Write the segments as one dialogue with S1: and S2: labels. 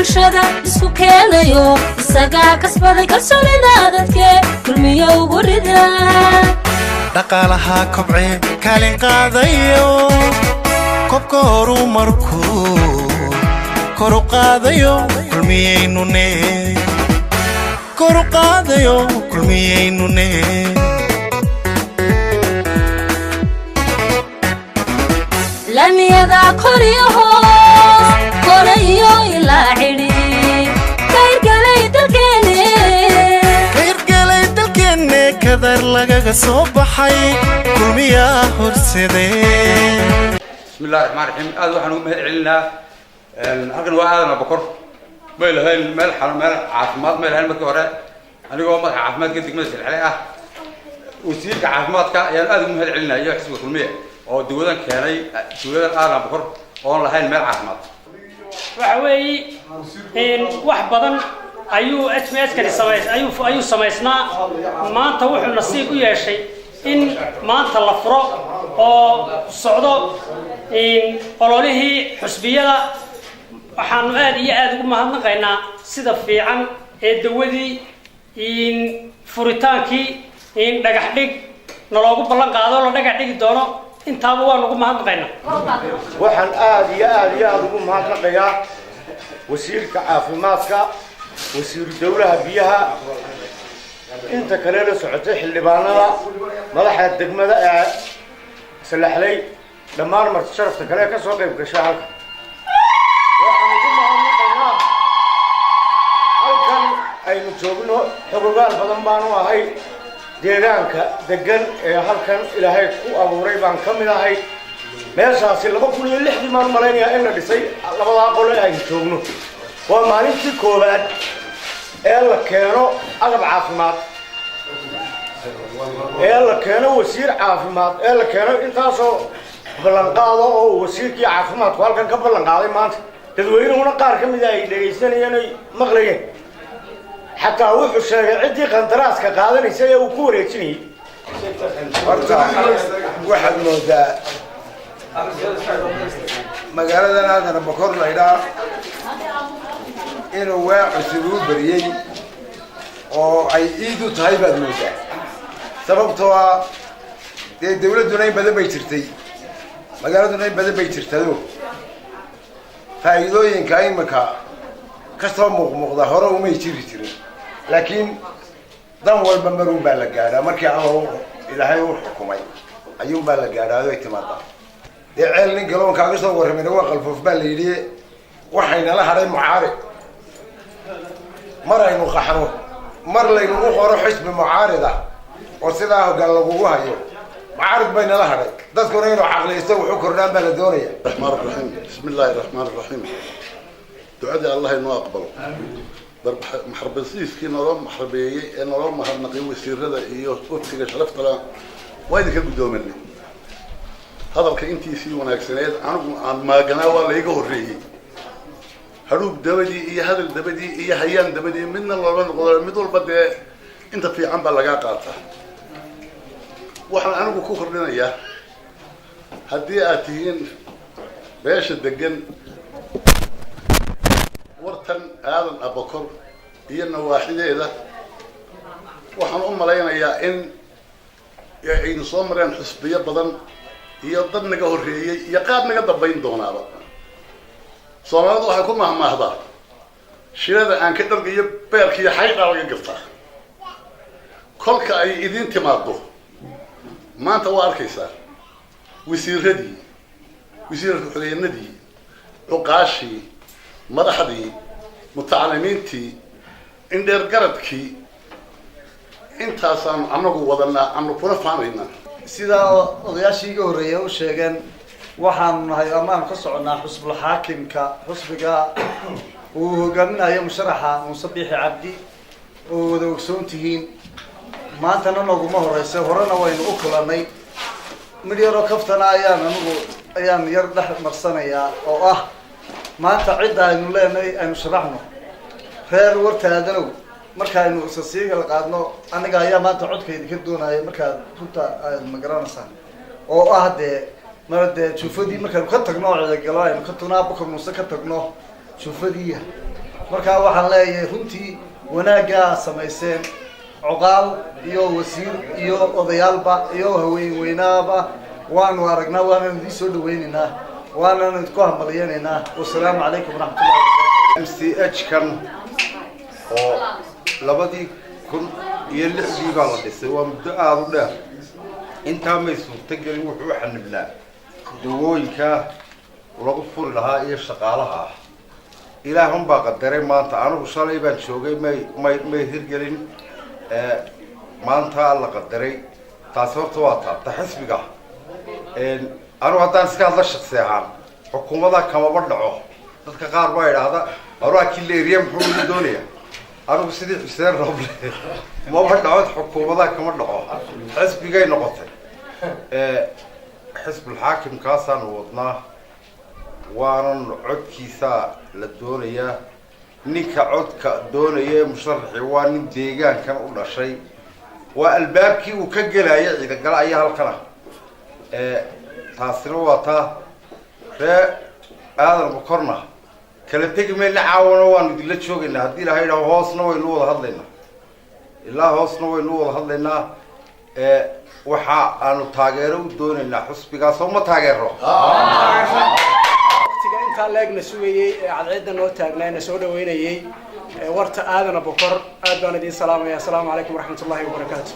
S1: bulshada isku keenayo isaga kasbaday kalsoonida dadke kulmiyo ugu rida
S2: dhaqaalaha kobce kaalin qaadayo kobka horumarku kor u qaadayo kulmiyeynune kor u qaadayo kulmiyeynune
S1: lamiyada koriyo korayo ilaa xidhi kayrgalay dalkeenne
S2: kadar lagaga soo baxay kulmiyaa horsadee
S3: بسم الله الرحمن الرحيم هذا waxaan ugu mahad celinaa halkan waa aadan abakor meel hayn meel xal meel caafimaad meel hayn markii hore anigoo madax caafimaadka degmada Silxale ah wasiirka caafimaadka ayaan aad ugu mahad celinaa iyo xisbiga kulmiye oo dawladan keenay dawladda aadan abakor oo lahayn meel caafimaad
S4: waxa weey wax badan ayuu SMS ka ayuu sameysnaa maanta wuxuu nasiib u yeeshay in maanta la furo oo socdo ololihii xusbiyada waxaan aad iyo aad ugu mahadnaqaynaa sida fiican ee dawadii furitaankii dhagax dhig naloogu ballan qaado la dhagax dhigi doono intaaba waan ugu mahadnaqaynaa
S5: waxaan aad iyo aad ugu mahadnaqayaa wasiirka caafimaadka wasiiru dawlaha biyaha inta kale la socotay xildhibaanada madaxda degmada ee Silxale dhammaan marti sharafta kale ka soo qayb gashay halkan waxaan ugu mahadnaqaynaa halkan aynu joogno xogogaal badan baan u ahay deegaanka degan ee halkan ilaahay ku abuuray baan ka mid ahay meeshaasi 2006 maan malaynayaa in la dhisay labada qole aynu joogno waa maalintii koowaad ee la keeno agab caafimaad ee la keeno wasiir caafimaad ee la keeno intaasoo ballan qaado oo wasiirkii caafimaadku halkan ka ballan qaaday maanta dadweynuhuna qaar ka mid ah ay dhageysanayeen ay maqlayeen xataa wuxuu sheegay ciddii qandaraaska qaadanaysa ee uu ku wareejinayay
S6: horta waxaad moodaa magaaladan aadan abakor la idhaa inuu waa cusub u bariyey oo ay iid u tahay baad moodaa sababtoo ah dee dawladduna in badan bay jirtay magaaladuna in badan bay jirtado faa'iidooyinka iminka kasoo muuqmuuqda hore umay jiri jirin laakiin dan walba marun baa la gaadhaa markii alla ilaahay u xukumay ayuun baa la gaadhaa ay timaada dee ceel nin galoon kaaga soo warramayna waa qalfoof baa la yidhi waxaynala hadhay mucaarib mar aynu qaxno mar laynugu qoro xisbi mucaarida oo sidaa hoggaan lagugu hayo mucaarid baynala hadhay dadkuna inuu caqliysto wuxuu kordhaan baa la doonaya
S7: الرحمن الرحيم بسم الله الرحمن الرحيم دعاء الله إنه أقبل ضرب محربسيس كي نرام محربية نرام محرنقي ويصير هذا يوسف في شرفت لا وايد كبدو مني هذا الكائنتي سي وناكسناد عن ما جنا ولا يجوا الريه هروب دبدي إيه هذا الدبدي إيه هيان دبدي من الله نقدر مدول بدي أنت في عم بلقى قاطع وحنا أنا بكوخر لنا إياه هدي أتين باش الدجن ورتن هذا أبكر هي النواحي ذا وحنا لينا يا إن إن صمرين حسبية بدن هي ضمن جهورية يقاد نقدر بين دونا بقى صمرين ضحى كل ما هذا شيء هذا أن كتر جيب بيركي حيقة ولا قفة كل كأي إذن تمادو ما أنت واركيسار ويصير هدي ويصير حلي الندي عقاشي مدحدي متعلمينتي إن دير قردكي أنت أصلا عنك وضلنا عنك كنا فاهمين
S8: سيدا odayaashii ugu horeeyay oo sheegeen waxaan nahay amaan ka soconaa xusbul xaakimka xusbiga uu hogaaminayo musharaxa Muuse Biixi Cabdi oo wada ogsoontihiin maantana naguma horeysa horena waynu u kulanay midiyaro kaftana ayaan yar dhex marsanayaa oo ah maanta cidda aynu leenahay aynu sharaxno reer wartaadanow markaaynu isasiiga la qaadno aniga ayaa maanta codkayda ka doonaya markaa runta aad ma garanaysaa oo ah dee marade juufadii markaaynu ka tagno codagalo aynu ka tagno Abubakar Muuse ka tagno juufadii markaa waxaan leeyahay runtii wanaaggaa samayseen cuqaal iyo wasiir iyo odayaalba iyo haweenweynaaba waanu aragnaa waananu idiin soo dhawaynaynaa waananu idinku hambalyaynaynaa wasalaamu calaykum waraxmatullahi
S9: MCH kan oo 2006 baa la dhisay waa muddo aad u dheer intaa may suurtagelin wuxuu u xanibnaa dawooyinka lagu furi lahaa iyo shaqaalaha ilaahun baa qadaray maanta anigu shalay baan joogay may hirgelin maanta la qadaray taas horta waa ta xisbiga anigu haddaan iska hadla shakhsi ahaan xukuumadda kamaba dhaco dadka qaar baa idhaahda waraa kileeriya muxuu doonayaa anigu sidii Xuseen Roble maba dhaco xukuumadda kama dhaco xisbigay noqotay xisbul xaakim kaasaan wadnaa waanan codkiisa la doonayaa ninka codka doonaya musharaxi waa nin deegaankan u dhashay waa albaabkii uu ka gelaya ciidagal ayaa halkana taasina waa taa ree aadan bokorna kala tegi meelna caawana waanu idinla joogaynaa haddii ilaahay idhaho hoosna waynu wada hadlaynaa ilaa hoosna waynu wada hadlaynaa waxa aanu taageero u doonaynaa xusbigaas oo ma taageero
S10: waqtiga intaa leegna sugayay ee cadceedda noo taagnayna soo dhaweynayay warta aadan bokor aad baan idin salaamaya assalaamu calaykum waraxmatullaahi wabarakaatu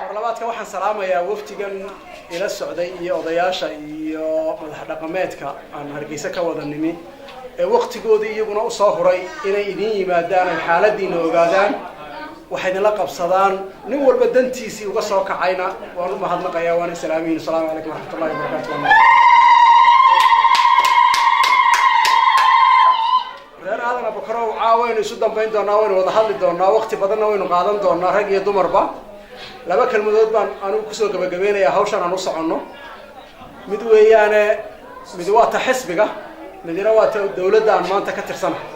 S10: marlabaadka waxaan salaamayaa waftigan ila socday iyo odayaasha iyo madax dhaqameedka aan Hargeysa ka wada nimi ee waqtigoodii iyaguna u soo huray inay idin yimaadaan ay xaaladiina ogaadaan waxay idinla qabsadaan nin walba dantiisii uga soo kacayna waan u mahadnaqayaa waan salaamiin assalaamu calaykum waraxmatullaahi wabarakaatu reer aadan abukaro caawaynu isu dambayn doonaa waynu wada hadli doonaa waqti badanna waynu qaadan doonaa rag iyo dumarba laba kalmadood baan anigu kusoo gabagabeynayaa hawshan aan u soconno mid weeyaane mid waa ta xisbiga midna waa ta dawladda aan maanta ka tirsanahay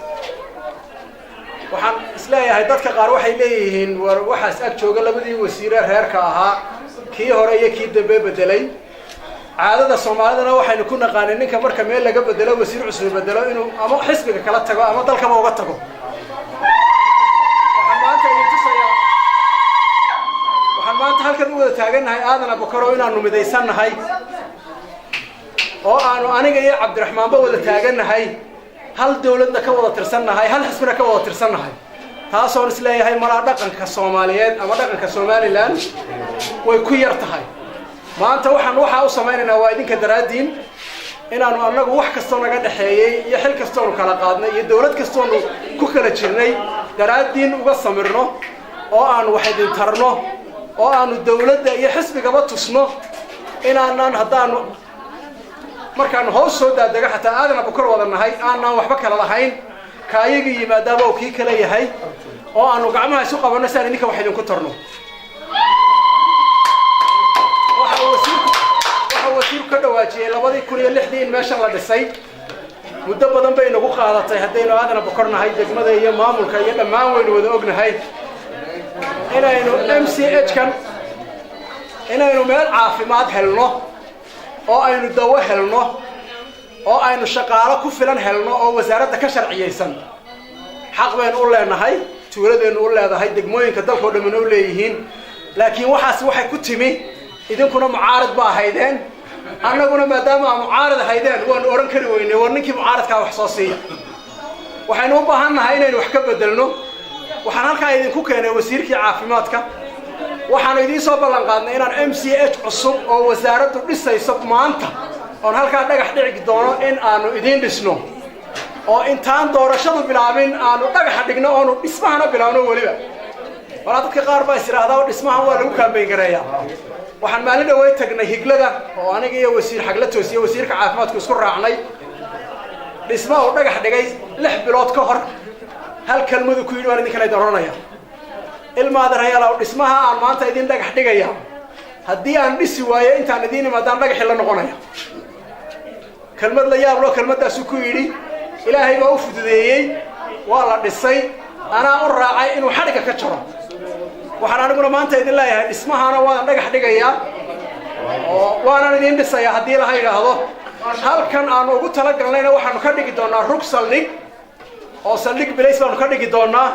S10: waxaan isleeyahay dadka qaar waxay leeyihiin war waxaas ag jooga labadii wasiire reerka ahaa kii hore iyo kii dambe bedelay caadada Soomaalidana waxaynu ku naqaanay ninka marka meel laga bedelo wasiir cusub bedelo inuu ama xisbiga kala tago ama dalkaba uga tago waxaan maanta halkan u wada taaganahay aadan abukaro inaanu midaysannahay oo aanu aniga iyo Cabdiraxmaanba wada taaganahay hal dawladna ka wada tirsannahay hal xisbina ka wada tirsannahay taasoo isleeyahay mala dhaqanka Soomaaliyeed ama dhaqanka Somaliland way ku yar tahay maanta waxa u sameeynaynaa waa idinka daraadiin inaanu anagu wax kasto naga dhaxeeyay iyo xil kasto oo kala qaadnay iyo dawlad kasto oo ku kala jirnay daraadiin uga samirno oo aanu wax idin tarno oo aanu dawladda iyo xisbigaba tusno inaanan haddaanu markaan hoos soo daadaga xataa aadan abukar wadanahay aanan waxba kala lahayn kaayaga yimaadaaba oo kii kala yahay oo aanu gacmaha isu qabanno si aan idinka wax idinku tarno wasiir ka dhawaajiyay 2006 meesha la dhisay muddo badan bay nagu qaadatay haddaynu aadan bokornahay degmada iyo maamulka iyo dhammaan waynu wada ognahay inaynu MCH kan inaynu meel caafimaad helno oo aynu dawo helno oo aynu shaqaale ku filan helno oo wasaaradda ka sharciyeysan xaq baynu u leenahay tuuladeenu u leedahay degmooyinka dalka oo dhammaan u leeyihiin laakiin waxay ku timi idinkuna mucaarad baa haydeen annaguna maadaama mucaarad haydeen waan oran kari weynay war ninkii mucaaradka wax soo siiya waxaynu u baahannahay inaynu wax ka bedelno waxaan halkaa idinku keenay wasiirkii caafimaadka waxaan idin soo ballan qaadnay inaan MCH cusub oo wasaaraddu dhisayso maanta oo halkaa dhagax dhigi doono in aanu idin dhisno oo intaan doorashadu bilaabin aanu dhagax dhigno oo dhismaha bilaabno waliba wala dadka qaar baa isiraahdaa dhismaha waa lagu kaambeyn gareeyaa waxaan maalin dhaweey tagnay higlada oo aniga iyo wasiir xagla toosiye wasiirka caafimaadku isku raacnay dhismaha oo dhagax dhigay 6 bilood ka hor hal kalmadu ku yiri waan idin kala dooranaya ilmaada rayaal oo dhismaha aan maanta idin dhagax dhigaya haddii aan dhisi waayo intaan idin imaadaan dhagax la noqonaya kalmad la yaab loo kalmadaas ku yiri ilaahay baa u fududeeyay waa la dhisay ana u raacay inuu xadhiga ka jaro waxaan aniguna maanta idin leeyahay dhismahana waan dhagax dhigaya oo waan idin dhisaya haddii la yiraahdo halkan aanu ugu talagalnayna waxaanu ka dhigi doonaa rug saldhig oo saldhig bilays baanu ka dhigi doonaa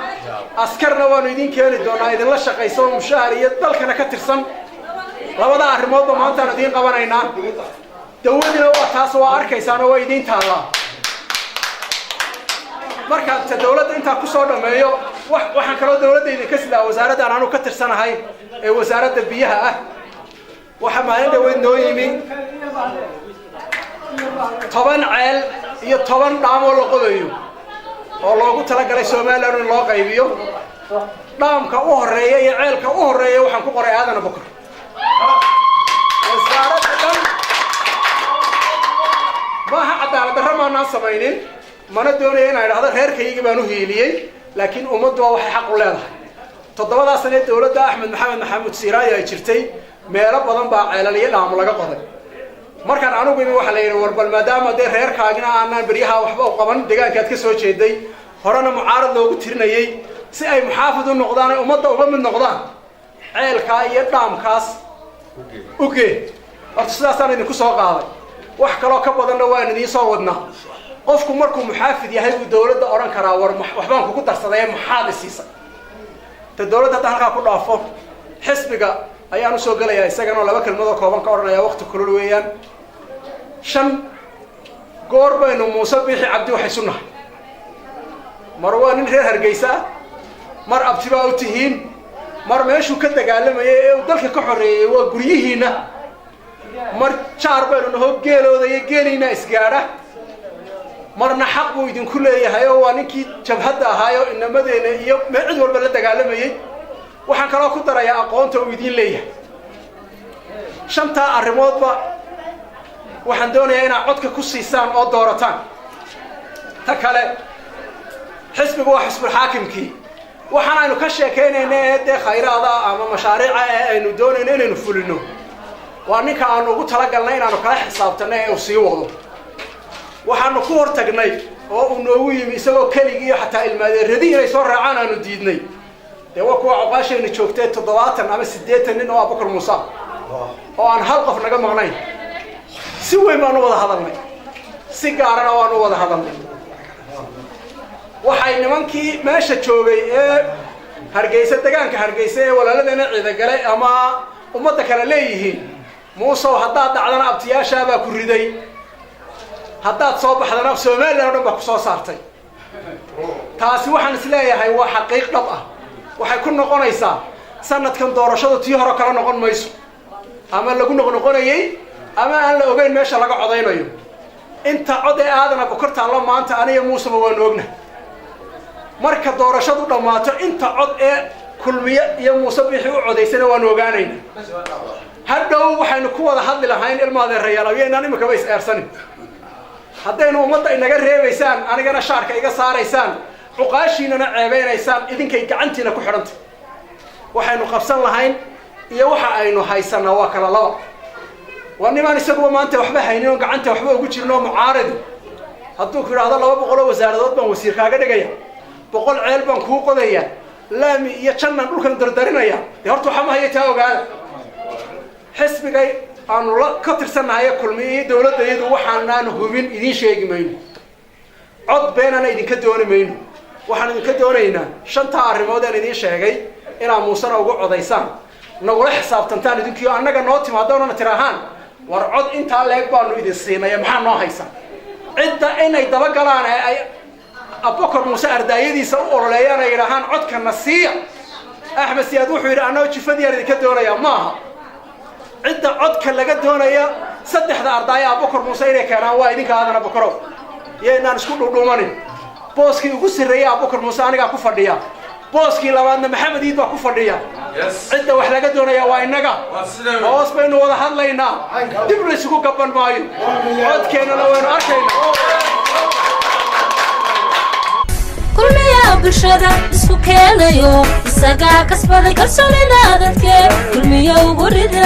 S10: askarna waanu idin keeni doonaa idinla shaqayso mushahar iyo dalkana ka tirsan labada arrimoodba maanta aan idin qabanaynaa dawladina waa taas waa arkaysaan oo waa idin taallaa markaan dawladda intaa ku soo dhameeyo waxaan kaloo dawladda idinka sidaa wasaaradda aanu ka tirsanahay ee wasaaradda biyaha ah waxa maalin dhaweyd noo yimi 10 ceel iyo 10 dhaam oo la qodayo oo loogu talagalay Soomaaliland in loo qaybiyo dhaamka u horeeya iyo ceelka u horeeya waxaan ku qoray Aadan Abukar wasaaradda dhan ma cadaalad darro ma samaynin mana doonayeen inay dhahdo reerkayga baan u hiiliyay laakiin ummaddu waxay xaq u leedahay 7 sano dawladda Axmed Maxamed Siiraayo ay jirtay meelo badan baa ceelaliye dhaam laga qoday markaan anugu imi waxa la yiri warbal maadaama de reerkaagina aanan bariyaha waxba u qaban deegaankaad ka soo jeeday horena mucaarad loogu tirinayay si ay muxaafid u noqdaan ay ummadda uga mid noqdaan ceelka iyo dhaamkaas uge horta sidaasaan idinku soo qaaday wax kaloo ka badanna waan idin soo wadnaa qofku markuu muxaafid yahay uu dawladda oran karaa war waxbaan kugu darsaday maxaad isiisa ta dawladda halka ku dhaafo xisbiga ayaan u soo galayaa isagana laba kelmado kooban ka oranaya waqti kulul weeyaan 5 goor baynu Muuse Biixi Cabdi waxay sunnahay mar waa nin reer Hargeysa mar abtiba u tihiin mar meeshu ka dagaalamayay ee dalka ka xoreeyay waa guriyihiina mar jaar baynu noo geelooda iyo geelina isgaara marna xaq uu idinku leeyahay oo waa ninkii jabhadda ahaayo inamadeena iyo cid walba la dagaalamayay waxaan kaloo ku darayaa aqoonta uu idin leeyahay 5 arrimoodba waxaan doonayaa inaad codka ku siisaan oo doorataan ta kale xisbigu waa xisbul xaakimkii waxaan aynu ka sheekeynaynaa ee khayraada ama mashaariica aynu doonayno inaynu fulino waa ninka aanu ugu talagalnay inaanu kala xisaabtano ee uu sii wado waxaanu ku hortagnay oo uu noogu yimi isagoo keligii xataa ilmaadeeradii inay soo raacaan aanu diidnay de waa kuwa aqaashayna joogtay 70 ama 80 nin oo Abukar Muuse oo aan hal qof naga maqnayn si weyn baan u wada hadalnay si gaarana waan u wada hadalnay waxay nimankii meesha joogay ee Hargeysa deegaanka Hargeysa ee walaaladana ciida galay ama ummadda kale leeyihiin Muuse haddaad dhacdana abtiyaasha baa ku riday haddaad soo baxdana Soomaaliland oo dhan baa ku soo saartay taasi waxaan isleeyahay waa xaqiiq dhab ah waxay ku noqonaysaa sanadkan doorashadu tii hore kala noqon mayso ama lagu noqonayay ama aan la ogeyn meesha laga codeynayo inta cod ee Aadan Abukar taalo maanta aniga Muuse waan ognahay marka doorashadu dhamaato inta cod ee kulmiye iyo Muuse Biixi u codeysana waan ogaanayna hadhow waxaynu ku wada hadli lahayn ilmaadeerayaal ayaan imika way is-eersanin haddaynu ummadda inaga reebaysaan anigana shaarka iga saaraysaan cuqaashiinana ceebeynaysaan idinkay gacantiina ku xidhantay waxaynu qabsan lahayn iyo waxa aynu haysanaa waa kala laba waa nimaan isagu maanta waxba haynin oo gacanta waxba ugu jirno mucaarad hadduu ku yiraahdo 200 wasaaradood baan wasiirkaaga dhigaya 100 ceel baan ku qodaya laami iyo jannan dhulkan dardarinaya de horta waxa ma haytaa ogaada xisbigay aanu la ka tirsanahay kulmiye dawladda iyadu waxaan hubin idin sheegi mayno cod beenana idinka dooni mayno waxaan idinka doonaynaa 5 arrimood aan idin sheegay inaa Muuse ugu codeysaan nagula xisaabtantaan idinkiyo annaga noo timaadona tirahaan war cod inta leeg baanu idin siinay maxaa noo haysan cidda inay daba galaan ay Abukar Muuse ardaayadiisa u ololeeyaan ay yiraahaan codka nasiya Axmed Siyaad wuxuu yiri anoo jifadii idinka doonaya maaha cidda codka laga doonaya 3 ardaay Abukar Muuse inay keenaan waa idinka Aadan Abukar yeynaan isku dhudhuumanin booskii ugu sareeyay Abukar Muuse aniga ku fadhiya booskii labaadna Maxamed Iid baa ku fadhiya cidda wax laga doonaya waa inaga hoos baynu wada hadlaynaa dib la isugu gaban maayo codkeenana waynu arkaynaa
S1: kulmiya bulshada isku keenayo isaga kasbaday kalsoonida dadka kulmiya ugu ridda